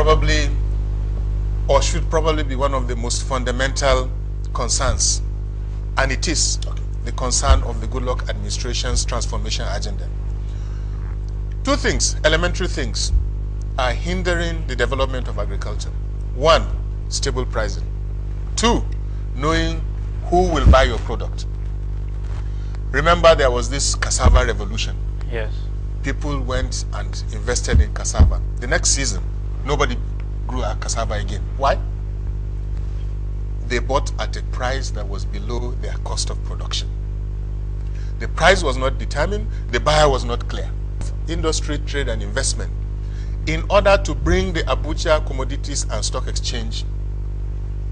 probably, or should probably be, one of the most fundamental concerns, and it is the concern of the Goodluck administration's transformation agenda. Two things, elementary things, are hindering the development of agriculture. One, stable pricing. Two, knowing who will buy your product. Remember, there was this cassava revolution. Yes. People went and invested in cassava. The next season, nobody grew a cassava again. Why? They bought at a price that was below their cost of production. The price was not determined, the buyer was not clear. Industry, trade, and investment, in order to bring the Abuja Commodities and Stock Exchange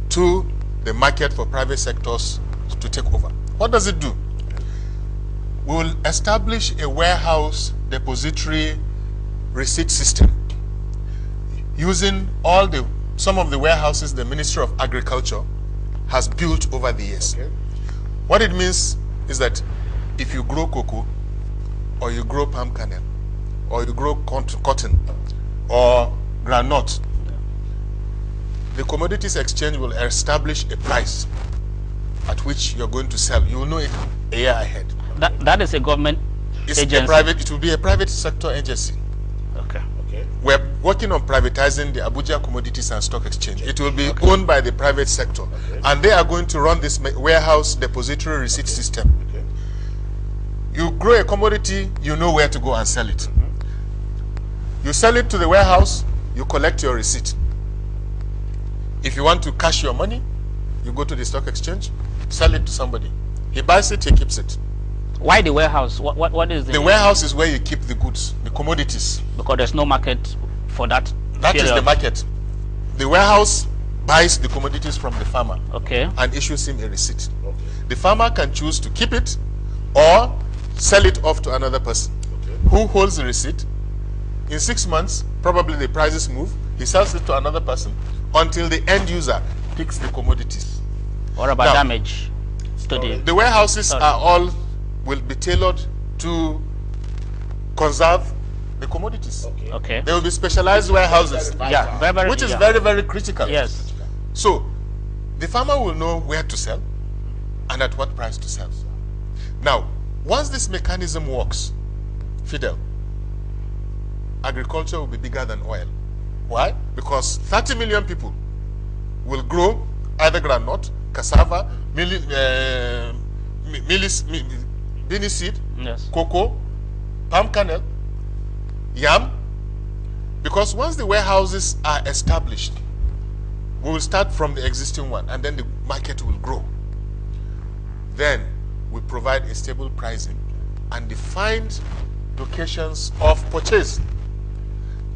to the market for private sectors to take over. What does it do? We will establish a warehouse depository receipt system using some of the warehouses the Ministry of Agriculture has built over the years. Okay. What it means is that if you grow cocoa, or you grow palm kernel, or you grow cotton, or granite, the Commodities Exchange will establish a price at which you're going to sell. You will know it a year ahead. That is a government agency? It will be a private sector agency. Okay. We're working on privatizing the Abuja Commodities and Stock Exchange. It will be owned by the private sector. And they are going to run this warehouse depository receipt system. You grow a commodity, you know where to go and sell it. You sell it to the warehouse, you collect your receipt. If you want to cash your money, you go to the stock exchange, sell it to somebody. He buys it, he keeps it. Why the warehouse? What is the warehouse is where you keep the goods, the commodities. Because there's no market for that. That is the market. The warehouse buys the commodities from the farmer, and issues him a receipt. The farmer can choose to keep it or sell it off to another person who holds the receipt. In 6 months, probably the prices move. He sells it to another person until the end user picks the commodities. What about damage? The warehouses will be tailored to conserve the commodities. There will be specialized warehouses, which is very, very critical. Yes. So the farmer will know where to sell and at what price to sell. Now, once this mechanism works, Fidel, agriculture will be bigger than oil. Why? Because 30 million people will grow either groundnut, cassava, beanie seed, cocoa, palm kernel, yam. Because once the warehouses are established, we will start from the existing one, and then the market will grow. Then we provide a stable pricing and defined locations of purchase.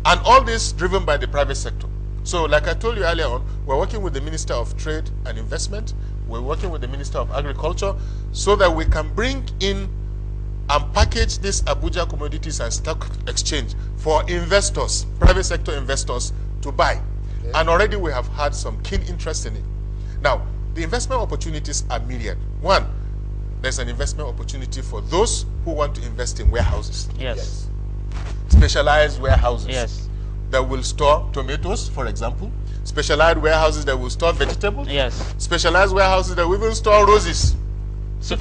And all this driven by the private sector. So like I told you earlier on, we're working with the Minister of Trade and Investment, we're working with the Minister of Agriculture, so that we can bring in and package this Abuja Commodities and Stock Exchange for investors, private sector investors, to buy. And already we have had some keen interest in it. Now, the investment opportunities are myriad. One, there's an investment opportunity for those who want to invest in warehouses. Yes. Specialized warehouses. Yes. That will store tomatoes, for example. Specialized warehouses that will store vegetables. Yes. Specialized warehouses that will even store roses. So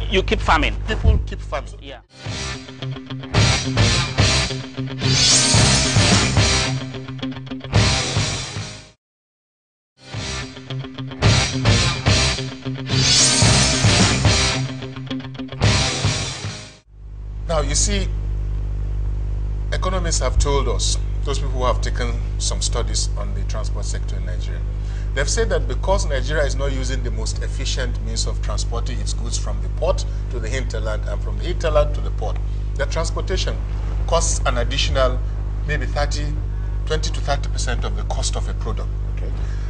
you keep farming. People keep farming. Yeah. Now, you see, economists have told us, those people who have taken some studies on the transport sector in Nigeria, they've said that because Nigeria is not using the most efficient means of transporting its goods from the port to the hinterland and from the hinterland to the port, the transportation costs an additional maybe 20 to 30% of the cost of a product.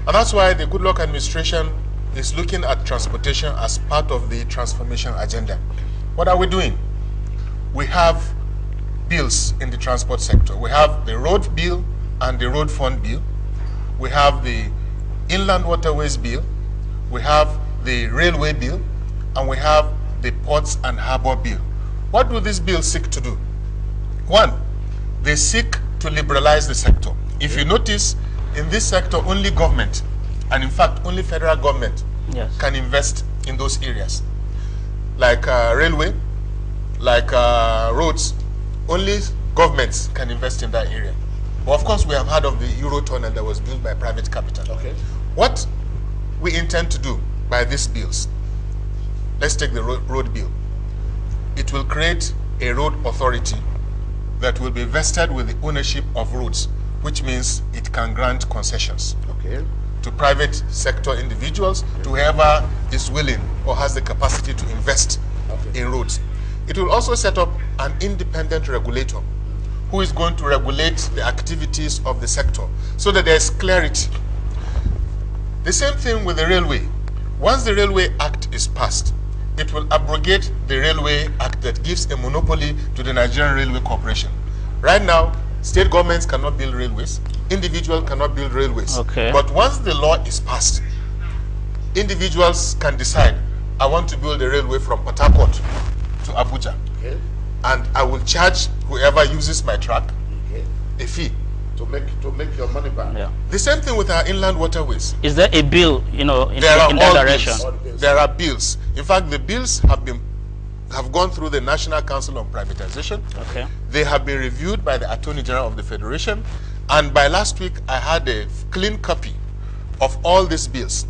And that's why the Goodluck administration is looking at transportation as part of the transformation agenda. What are we doing? We have bills in the transport sector. We have the road bill and the road fund bill. We have the inland waterways bill. We have the railway bill. And we have the ports and harbor bill. What do these bills seek to do? One, they seek to liberalize the sector. If you notice, in this sector, only government, and in fact, only federal government can invest in those areas. Like railway, like roads, only governments can invest in that area. But of course, we have heard of the Eurotunnel that was built by private capital. Okay. What we intend to do by these bills, let's take the road bill. It will create a road authority that will be vested with the ownership of roads, which means it can grant concessions to private sector individuals, to whoever is willing or has the capacity to invest in roads. It will also set up an independent regulator who is going to regulate the activities of the sector so that there is clarity. The same thing with the railway. Once the Railway Act is passed, it will abrogate the Railway Act that gives a monopoly to the Nigerian Railway Corporation. Right now, state governments cannot build railways, individuals cannot build railways. But once the law is passed, individuals can decide, I want to build a railway from Port Harcourt to Abuja. And I will charge whoever uses my track a fee. To make your money back. The same thing with our inland waterways. Is there a bill, in that direction? There are bills. In fact, the bills have gone through the National Council on Privatization. They have been reviewed by the Attorney General of the Federation. And by last week, I had a clean copy of all these bills.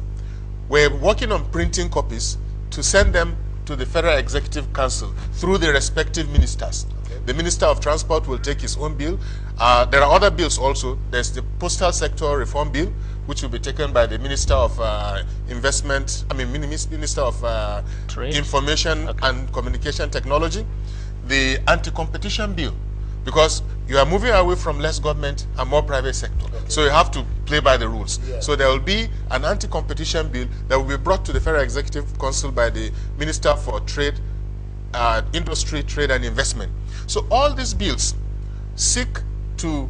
We're working on printing copies to send them to the Federal Executive Council through the respective ministers. The Minister of Transport will take his own bill. There are other bills also. There's the Postal Sector Reform Bill, which will be taken by the Minister of Minister of Information and Communication Technology. The Anti-Competition Bill, because you are moving away from less government and more private sector. So you have to play by the rules. So there will be an anti-competition bill that will be brought to the Federal Executive Council by the Minister for Trade, Industry, Trade and Investment. So all these bills seek to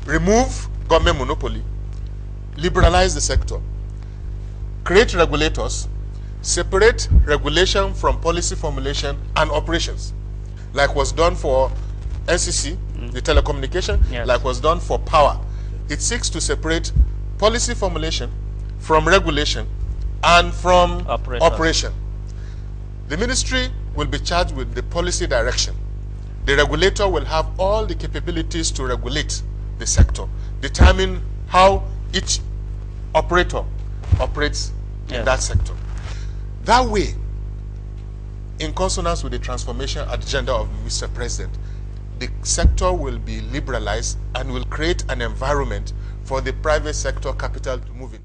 remove government monopoly, liberalize the sector, create regulators, separate regulation from policy formulation and operations, like was done for NCC, the telecommunication, like was done for power. It seeks to separate policy formulation from regulation and from operation. The ministry will be charged with the policy direction. The regulator will have all the capabilities to regulate the sector, determine how each operator operates in that sector. That way, in consonance with the transformation agenda of Mr. President, the sector will be liberalized and will create an environment for the private sector capital to move in.